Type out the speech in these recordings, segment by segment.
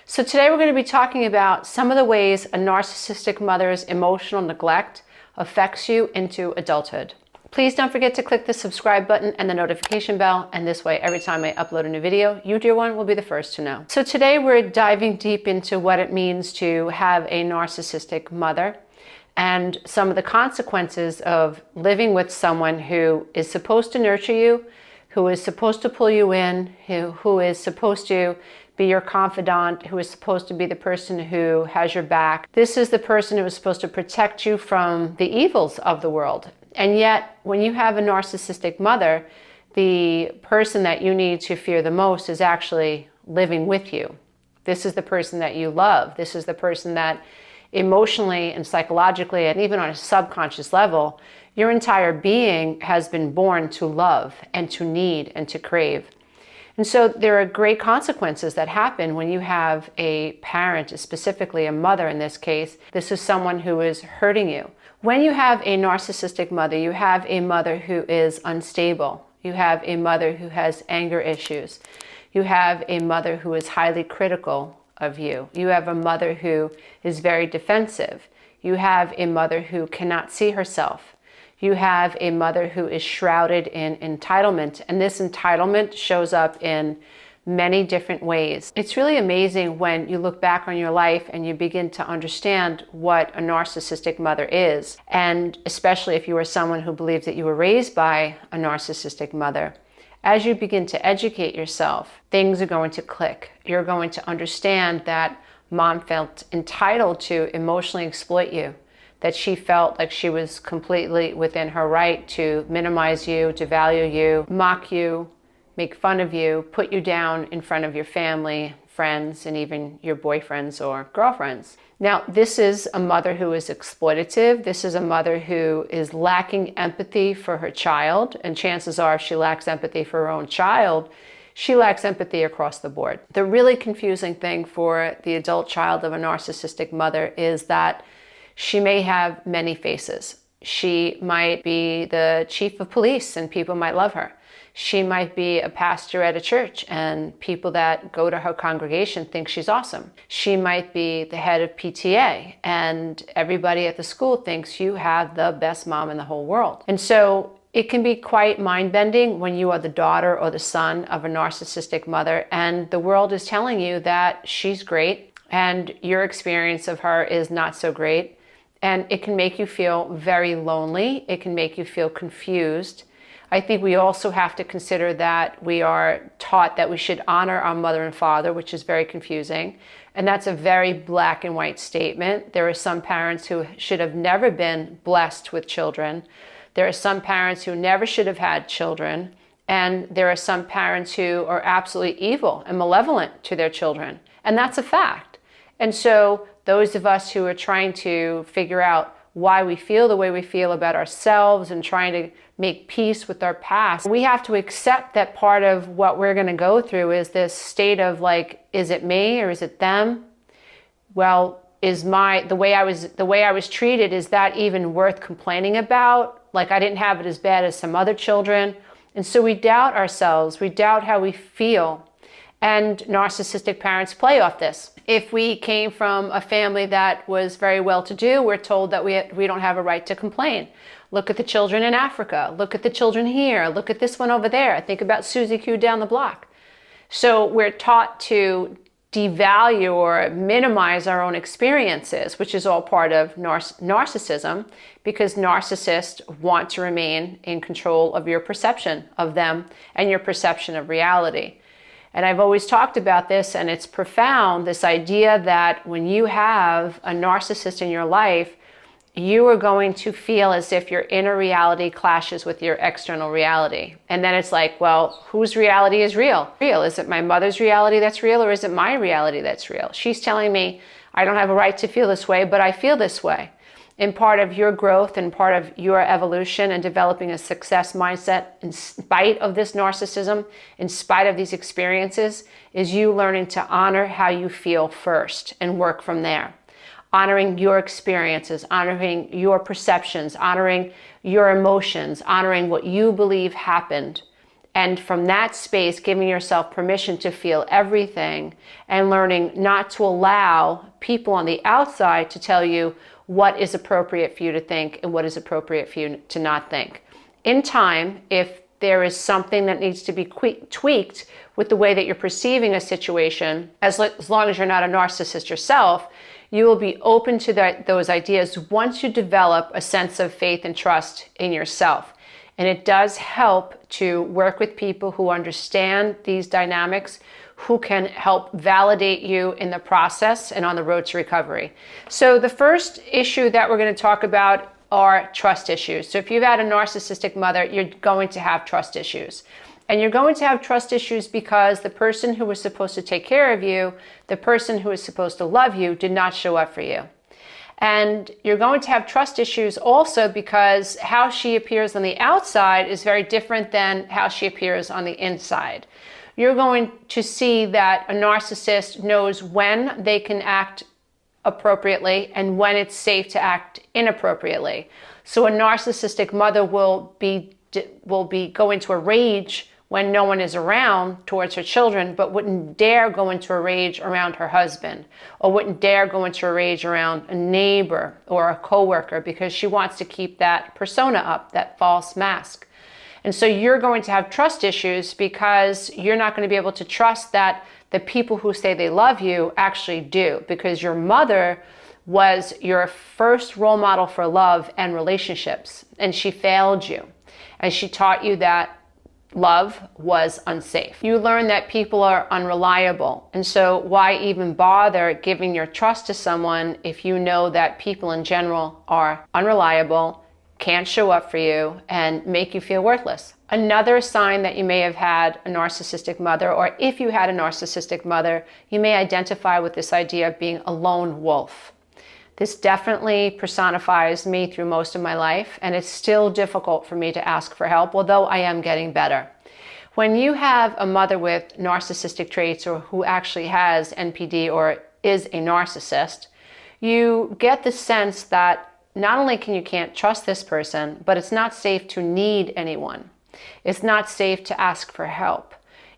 So today we're going to be talking about some of the ways a narcissistic mother's emotional neglect affects you into adulthood. Please don't forget to click the subscribe button and the notification bell, and this way every time I upload a new video, you dear one will be the first to know. So today we're diving deep into what it means to have a narcissistic mother and some of the consequences of living with someone who is supposed to nurture you, who is supposed to pull you in, who is supposed to be your confidant, who is supposed to be the person who has your back. This is the person who is supposed to protect you from the evils of the world. And yet, when you have a narcissistic mother, the person that you need to fear the most is actually living with you. This is the person that you love. This is the person that emotionally and psychologically, and even on a subconscious level, your entire being has been born to love and to need and to crave. And so there are great consequences that happen when you have a parent, specifically a mother in this case. This is someone who is hurting you. When you have a narcissistic mother, you have a mother who is unstable. You have a mother who has anger issues. You have a mother who is highly critical of you. You have a mother who is very defensive. You have a mother who cannot see herself. You have a mother who is shrouded in entitlement, and this entitlement shows up in many different ways. It's really amazing when you look back on your life and you begin to understand what a narcissistic mother is, and especially if you are someone who believes that you were raised by a narcissistic mother. As you begin to educate yourself, things are going to click. You're going to understand that mom felt entitled to emotionally exploit you, that she felt like she was completely within her right to minimize you, to value you, mock you, make fun of you, put you down in front of your family, friends, and even your boyfriends or girlfriends. Now, this is a mother who is exploitative. This is a mother who is lacking empathy for her child, and chances are if she lacks empathy for her own child, she lacks empathy across the board. The really confusing thing for the adult child of a narcissistic mother is that she may have many faces. She might be the chief of police and people might love her. She might be a pastor at a church and people that go to her congregation think she's awesome. She might be the head of PTA and everybody at the school thinks you have the best mom in the whole world. And so it can be quite mind-bending when you are the daughter or the son of a narcissistic mother and the world is telling you that she's great and your experience of her is not so great. And it can make you feel very lonely. It can make you feel confused. I think we also have to consider that we are taught that we should honor our mother and father, which is very confusing. And that's a very black and white statement. There are some parents who should have never been blessed with children. There are some parents who never should have had children. And there are some parents who are absolutely evil and malevolent to their children. And that's a fact. And so those of us who are trying to figure out why we feel the way we feel about ourselves and trying to make peace with our past, we have to accept that part of what we're going to go through is this state of like, is it me or is it them? Well, the way I was treated, is that even worth complaining about? Like I didn't have it as bad as some other children. And so we doubt ourselves, we doubt how we feel. And narcissistic parents play off this. If we came from a family that was very well-to-do, we're told that we don't have a right to complain. Look at the children in Africa. Look at the children here. Look at this one over there. Think about Susie Q down the block. So we're taught to devalue or minimize our own experiences, which is all part of narcissism, because narcissists want to remain in control of your perception of them and your perception of reality. And I've always talked about this, and it's profound, this idea that when you have a narcissist in your life, you are going to feel as if your inner reality clashes with your external reality. And then it's like, well, whose reality is real? Is it my mother's reality that's real, or is it my reality that's real? She's telling me I don't have a right to feel this way, but I feel this way. And part of your growth and part of your evolution and developing a success mindset in spite of this narcissism, in spite of these experiences, is you learning to honor how you feel first and work from there. Honoring your experiences, honoring your perceptions, honoring your emotions, honoring what you believe happened, And from that space, giving yourself permission to feel everything and learning not to allow people on the outside to tell you what is appropriate for you to think and what is appropriate for you to not think. In time, if there is something that needs to be tweaked with the way that you're perceiving a situation, as long as you're not a narcissist yourself, you will be open to those ideas once you develop a sense of faith and trust in yourself. And it does help to work with people who understand these dynamics, who can help validate you in the process and on the road to recovery. So the first issue that we're going to talk about are trust issues. So if you've had a narcissistic mother, you're going to have trust issues. And you're going to have trust issues because the person who was supposed to take care of you, the person who was supposed to love you, did not show up for you. And you're going to have trust issues also because how she appears on the outside is very different than how she appears on the inside. You're going to see that a narcissist knows when they can act appropriately and when it's safe to act inappropriately. So a narcissistic mother will go into a rage when no one is around towards her children, but wouldn't dare go into a rage around her husband, or wouldn't dare go into a rage around a neighbor or a coworker, because she wants to keep that persona up, that false mask. And so you're going to have trust issues because you're not going to be able to trust that the people who say they love you actually do, because your mother was your first role model for love and relationships, and she failed you. And she taught you that love was unsafe. You learn that people are unreliable. And so why even bother giving your trust to someone if you know that people in general are unreliable, can't show up for you, and make you feel worthless? Another sign that you may have had a narcissistic mother, or if you had a narcissistic mother, you may identify with this idea of being a lone wolf. This definitely personifies me through most of my life, and it's still difficult for me to ask for help, although I am getting better. When you have a mother with narcissistic traits, or who actually has NPD or is a narcissist, you get the sense that not only can't trust this person, but it's not safe to need anyone. It's not safe to ask for help.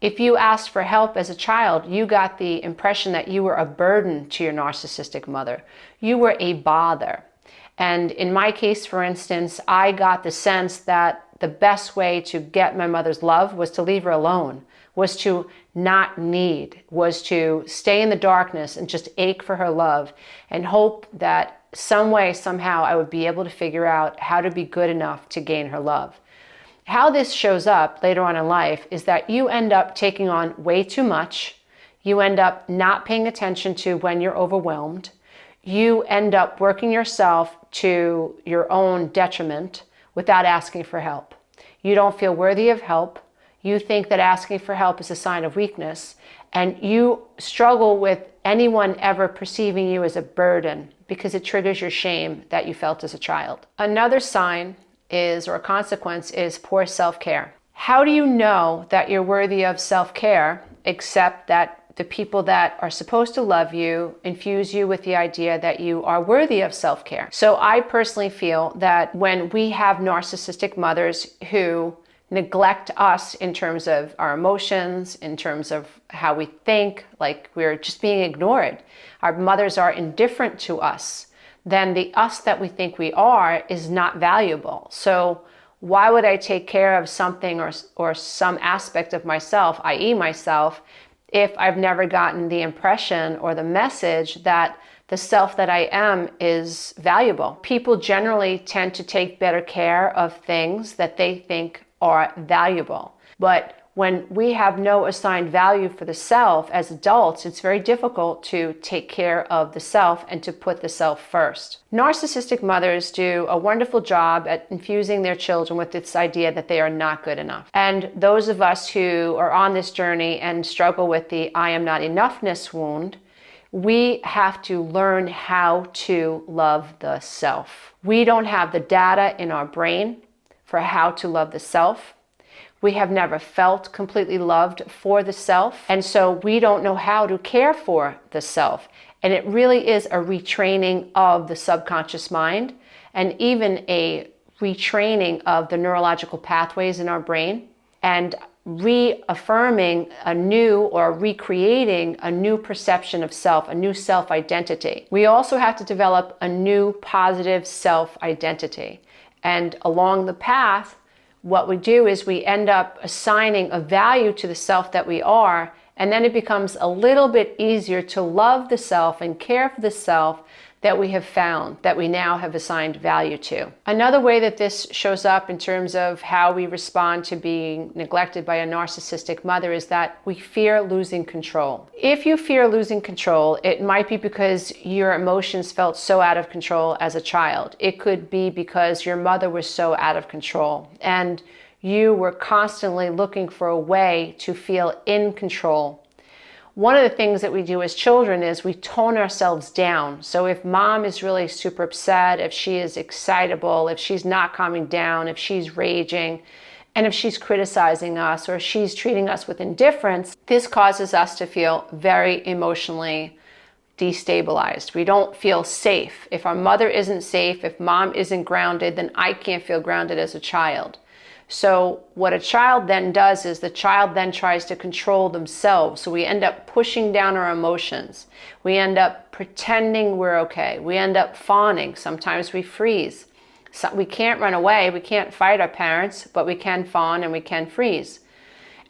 If you asked for help as a child, you got the impression that you were a burden to your narcissistic mother. You were a bother. And in my case, for instance, I got the sense that the best way to get my mother's love was to leave her alone, was to not need, was to stay in the darkness and just ache for her love and hope that some way, somehow, I would be able to figure out how to be good enough to gain her love. How this shows up later on in life is that you end up taking on way too much. You end up not paying attention to when you're overwhelmed. You end up working yourself to your own detriment without asking for help. You don't feel worthy of help. You think that asking for help is a sign of weakness, and you struggle with anyone ever perceiving you as a burden because it triggers your shame that you felt as a child. Another sign is, or a consequence, is poor self-care. How do you know that you're worthy of self-care except that the people that are supposed to love you infuse you with the idea that you are worthy of self-care? So I personally feel that when we have narcissistic mothers who neglect us in terms of our emotions, in terms of how we think, like we're just being ignored, our mothers are indifferent to us, then the us that we think we are is not valuable. So why would I take care of something or some aspect of myself, i.e. myself, if I've never gotten the impression or the message that the self that I am is valuable? People generally tend to take better care of things that they think are valuable. But when we have no assigned value for the self as adults, it's very difficult to take care of the self and to put the self first. Narcissistic mothers do a wonderful job at infusing their children with this idea that they are not good enough. And those of us who are on this journey and struggle with the I am not enoughness wound, we have to learn how to love the self. We don't have the data in our brain for how to love the self. We have never felt completely loved for the self, and so we don't know how to care for the self. And it really is a retraining of the subconscious mind, and even a retraining of the neurological pathways in our brain. And reaffirming a new or recreating a new perception of self, a new self-identity. We also have to develop a new positive self-identity. And along the path, what we do is we end up assigning a value to the self that we are, and then it becomes a little bit easier to love the self and care for the self that we have found, that we now have assigned value to. Another way that this shows up in terms of how we respond to being neglected by a narcissistic mother is that we fear losing control. If you fear losing control, it might be because your emotions felt so out of control as a child. It could be because your mother was so out of control and you were constantly looking for a way to feel in control. One of the things that we do as children is we tone ourselves down. So if mom is really super upset, if she is excitable, if she's not calming down, if she's raging, and if she's criticizing us or she's treating us with indifference, this causes us to feel very emotionally destabilized. We don't feel safe. If our mother isn't safe, if mom isn't grounded, then I can't feel grounded as a child. So what a child then does is the child then tries to control themselves. So we end up pushing down our emotions. We end up pretending we're okay. We end up fawning. Sometimes we freeze. So we can't run away. We can't fight our parents, but we can fawn and we can freeze.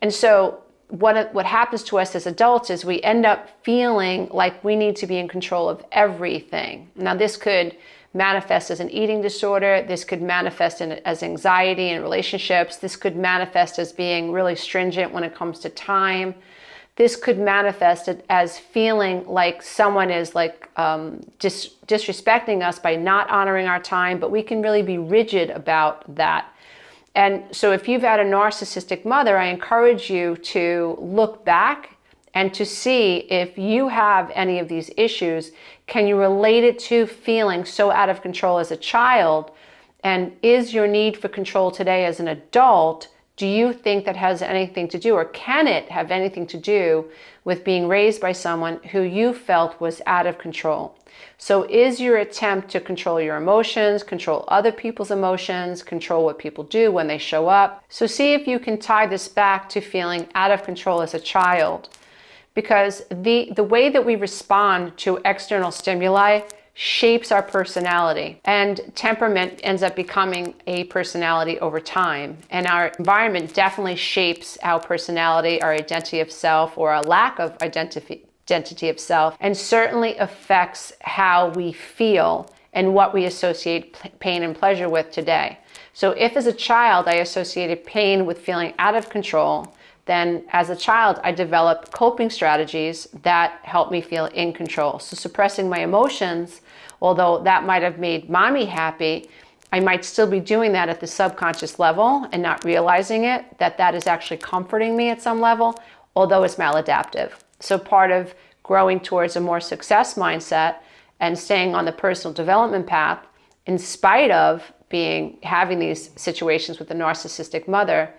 And so what happens to us as adults is we end up feeling like we need to be in control of everything. Now this could manifest as an eating disorder. This could manifest as anxiety in relationships. This could manifest as being really stringent when it comes to time. This could manifest as feeling like someone is like disrespecting us by not honoring our time, but we can really be rigid about that. And so if you've had a narcissistic mother, I encourage you to look back and to see if you have any of these issues. Can you relate it to feeling so out of control as a child? And is your need for control today as an adult, do you think that has anything to do, or can it have anything to do with being raised by someone who you felt was out of control? So is your attempt to control your emotions, control other people's emotions, control what people do when they show up? So see if you can tie this back to feeling out of control as a child. Because the way that we respond to external stimuli shapes our personality, and temperament ends up becoming a personality over time. And our environment definitely shapes our personality, our identity of self, or a lack of identity of self, and certainly affects how we feel and what we associate pain and pleasure with today. So if as a child I associated pain with feeling out of control, then as a child, I developed coping strategies that help me feel in control. So suppressing my emotions, although that might have made mommy happy, I might still be doing that at the subconscious level and not realizing it, that is actually comforting me at some level, although it's maladaptive. So part of growing towards a more success mindset and staying on the personal development path, in spite of having these situations with the narcissistic mother,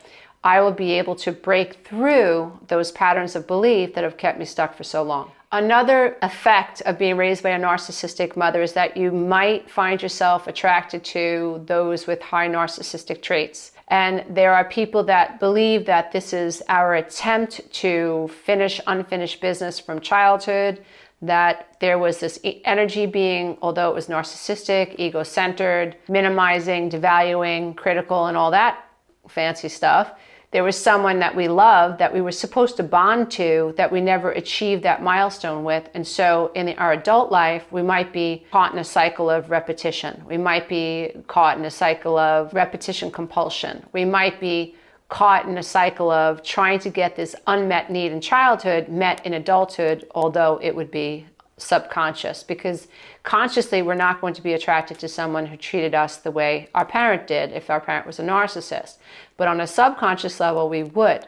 I will be able to break through those patterns of belief that have kept me stuck for so long. Another effect of being raised by a narcissistic mother is that you might find yourself attracted to those with high narcissistic traits. And there are people that believe that this is our attempt to finish unfinished business from childhood, that there was this energy being, although it was narcissistic, ego-centered, minimizing, devaluing, critical, and all that fancy stuff. There was someone that we loved, that we were supposed to bond to, that we never achieved that milestone with. And so in our adult life, we might be caught in a cycle of repetition. We might be caught in a cycle of repetition compulsion. We might be caught in a cycle of trying to get this unmet need in childhood met in adulthood, although it would be subconscious, because consciously we're not going to be attracted to someone who treated us the way our parent did if our parent was a narcissist. But on a subconscious level we would,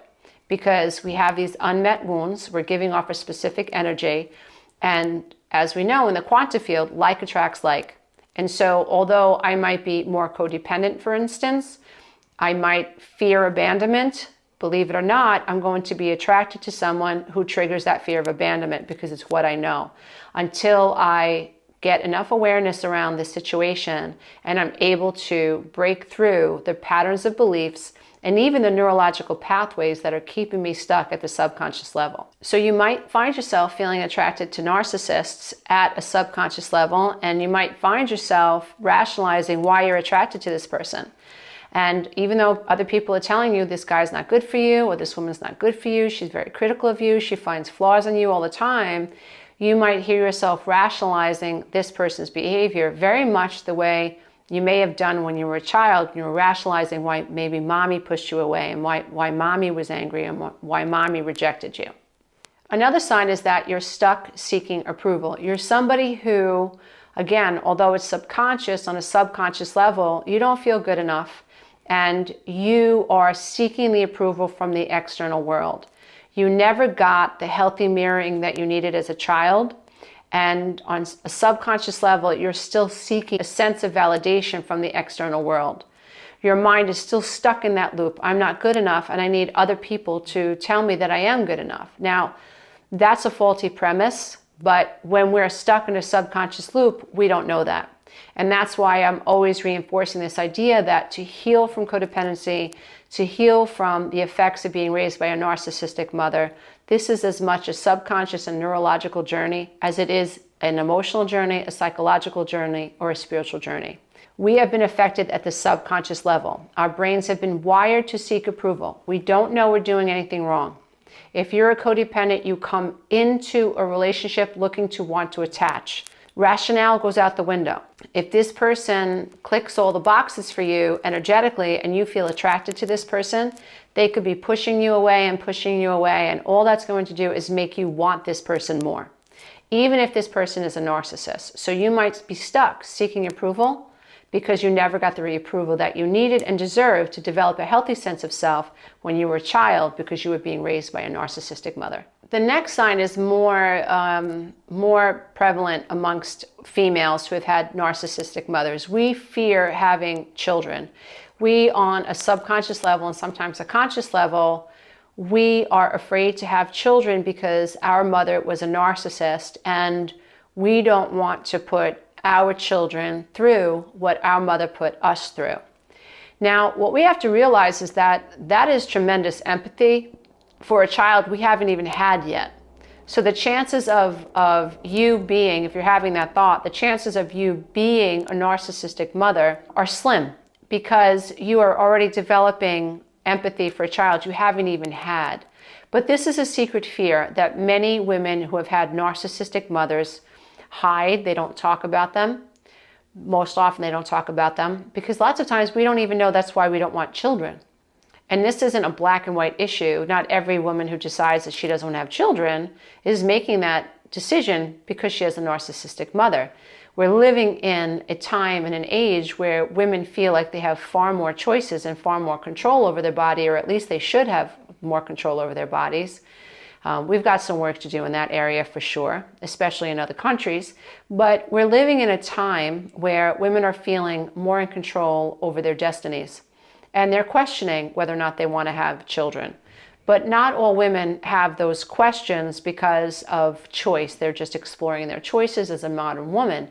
because we have these unmet wounds. We're giving off a specific energy, and as we know in the quantum field, like attracts like. And so although I might be more codependent, for instance, I might fear abandonment, believe it or not, I'm going to be attracted to someone who triggers that fear of abandonment because it's what I know. Until I get enough awareness around this situation and I'm able to break through the patterns of beliefs and even the neurological pathways that are keeping me stuck at the subconscious level. So you might find yourself feeling attracted to narcissists at a subconscious level, and you might find yourself rationalizing why you're attracted to this person. And even though other people are telling you this guy's not good for you, or this woman's not good for you, she's very critical of you, she finds flaws in you all the time, you might hear yourself rationalizing this person's behavior very much the way you may have done when you were a child. You were rationalizing why maybe mommy pushed you away, and why mommy was angry, and why mommy rejected you. Another sign is that you're stuck seeking approval. You're somebody who, again, although it's subconscious, on a subconscious level, you don't feel good enough, and you are seeking the approval from the external world. You never got the healthy mirroring that you needed as a child, and on a subconscious level, you're still seeking a sense of validation from the external world. Your mind is still stuck in that loop. I'm not good enough, and I need other people to tell me that I am good enough. Now, that's a faulty premise, but when we're stuck in a subconscious loop, we don't know that. And that's why I'm always reinforcing this idea that to heal from codependency, to heal from the effects of being raised by a narcissistic mother, this is as much a subconscious and neurological journey as it is an emotional journey, a psychological journey, or a spiritual journey. We have been affected at the subconscious level. Our brains have been wired to seek approval. We don't know we're doing anything wrong. If you're a codependent, you come into a relationship looking to want to attach. Rationale goes out the window. If this person clicks all the boxes for you energetically and you feel attracted to this person, they could be pushing you away, and all that's going to do is make you want this person more, even if this person is a narcissist. So you might be stuck seeking approval because you never got the approval that you needed and deserved to develop a healthy sense of self when you were a child, because you were being raised by a narcissistic mother. The next sign is more prevalent amongst females who have had narcissistic mothers. We fear having children. We, on a subconscious level and sometimes a conscious level, we are afraid to have children because our mother was a narcissist, and we don't want to put our children through what our mother put us through. Now, what we have to realize is that that is tremendous empathy for a child we haven't even had yet. So the chances of you being, if you're having that thought, the chances of you being a narcissistic mother are slim, because you are already developing empathy for a child you haven't even had. But this is a secret fear that many women who have had narcissistic mothers hide. They don't talk about them. Most often they don't talk about them because lots of times we don't even know that's why we don't want children. And this isn't a black and white issue. Not every woman who decides that she doesn't want to have children is making that decision because she has a narcissistic mother. We're living in a time and an age where women feel like they have far more choices and far more control over their body, or at least they should have more control over their bodies. We've got some work to do in that area for sure, especially in other countries. But we're living in a time where women are feeling more in control over their destinies. And they're questioning whether or not they want to have children. But not all women have those questions because of choice. They're just exploring their choices as a modern woman.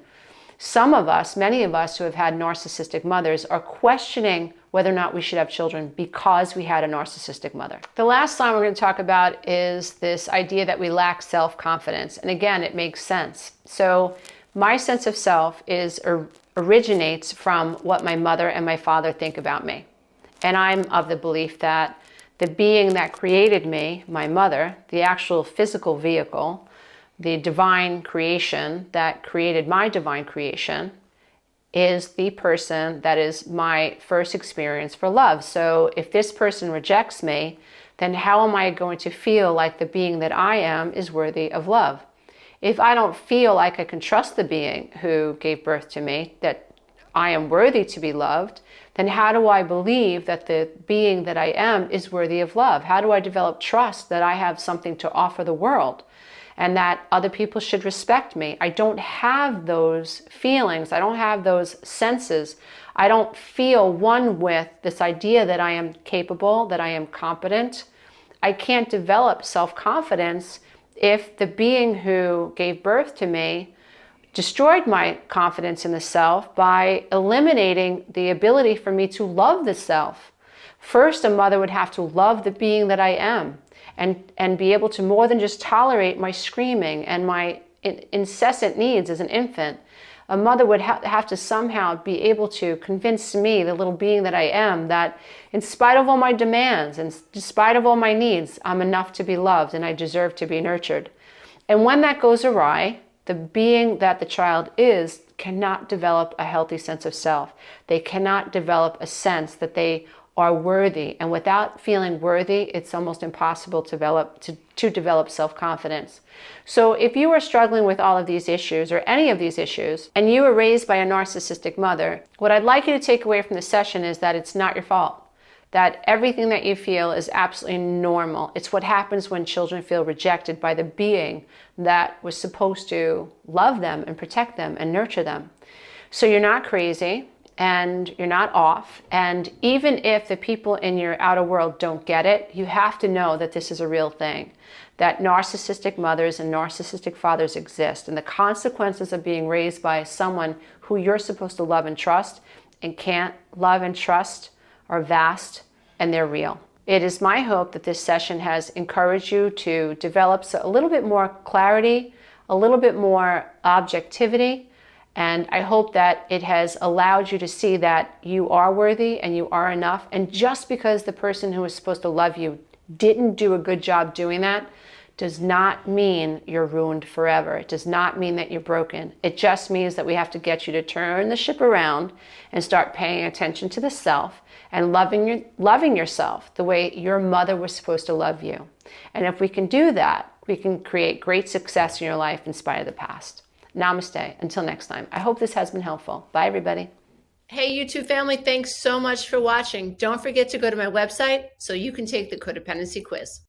Some of us, many of us who have had narcissistic mothers, are questioning whether or not we should have children because we had a narcissistic mother. The last sign we're going to talk about is this idea that we lack self-confidence. And again, it makes sense. So my sense of self originates from what my mother and my father think about me. And I'm of the belief that the being that created me, my mother, the actual physical vehicle, the divine creation that created my divine creation, is the person that is my first experience for love. So if this person rejects me, then how am I going to feel like the being that I am is worthy of love? If I don't feel like I can trust the being who gave birth to me, that I am worthy to be loved, then how do I believe that the being that I am is worthy of love? How do I develop trust that I have something to offer the world and that other people should respect me? I don't have those feelings. I don't have those senses. I don't feel one with this idea that I am capable, that I am competent. I can't develop self-confidence if the being who gave birth to me destroyed my confidence in the self by eliminating the ability for me to love the self, First, a mother would have to love the being that I am and be able to more than just tolerate my screaming and my incessant needs as an infant. A mother would have to somehow be able to convince me, the little being that I am, that in spite of all my demands and in spite of all my needs, I'm enough to be loved and I deserve to be nurtured. And when that goes awry, the being that the child is cannot develop a healthy sense of self. They cannot develop a sense that they are worthy. And without feeling worthy, it's almost impossible to develop self-confidence. So if you are struggling with all of these issues or any of these issues, and you were raised by a narcissistic mother, what I'd like you to take away from this session is that it's not your fault. That everything that you feel is absolutely normal. It's what happens when children feel rejected by the being that was supposed to love them and protect them and nurture them. So you're not crazy. And you're not off. And even if the people in your outer world don't get it, you have to know that this is a real thing, that narcissistic mothers and narcissistic fathers exist. And the consequences of being raised by someone who you're supposed to love and trust and can't love and trust are vast, and they're real. It is my hope that this session has encouraged you to develop a little bit more clarity, a little bit more objectivity, and I hope that it has allowed you to see that you are worthy and you are enough. And just because the person who is supposed to love you didn't do a good job doing that does not mean you're ruined forever. It does not mean that you're broken. It just means that we have to get you to turn the ship around and start paying attention to the self and loving yourself the way your mother was supposed to love you. And if we can do that, we can create great success in your life in spite of the past. Namaste. Until next time. I hope this has been helpful. Bye, everybody. Hey, YouTube family. Thanks so much for watching. Don't forget to go to my website so you can take the codependency quiz.